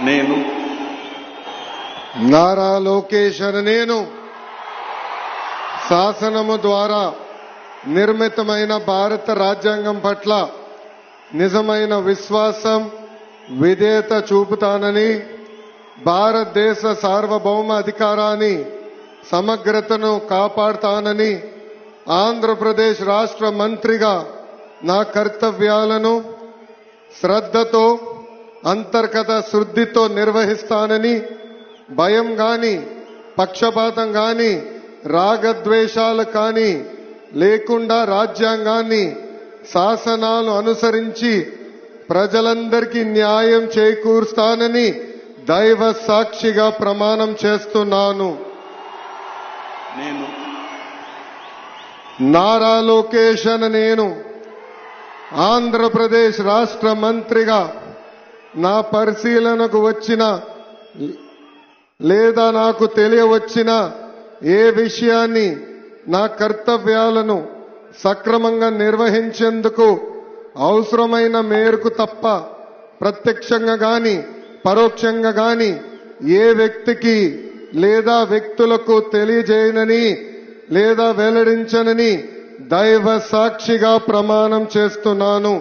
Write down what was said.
నేను నారా లోకేష్ అనే నేను శాసనము ద్వారా నిర్మితమైన భారత రాజ్యాంగం పట్ల నిజమైన విశ్వాసం విధేయత చూపుతానని భారతదేశ సార్వభౌమ అధికారాన్ని సమగ్రతను కాపాడుతానని ఆంధ్రప్రదేశ్ రాష్ట్ర మంత్రిగా నా కర్తవ్యాలను శ్రద్ధతో అంతర్గత శుద్ధితో నిర్వహిస్తానని భయం గాని పక్షపాతం గాని రాగద్వేషాలు కాని లేకుండా రాజ్యాంగాన్ని శాసనాలు అనుసరించి ప్రజలందరికీ న్యాయం చేకూరుస్తానని దైవ సాక్షిగా ప్రమాణం చేస్తున్నాను. నేను నారా లోకేష్ అనే నేను ఆంధ్రప్రదేశ్ రాష్ట్ర మంత్రిగా నా పరిశీలనకు వచ్చిన లేదా నాకు తెలియవచ్చిన ఏ విషయాన్ని నా కర్తవ్యాలను సక్రమంగా నిర్వహించేందుకు అవసరమైన మేరకు తప్ప ప్రత్యక్షంగా గాని పరోక్షంగా గాని ఏ వ్యక్తికి లేదా వ్యక్తులకు తెలియజేయనని లేదా వెల్లడించనని దైవ సాక్షిగా ప్రమాణం చేస్తున్నాను.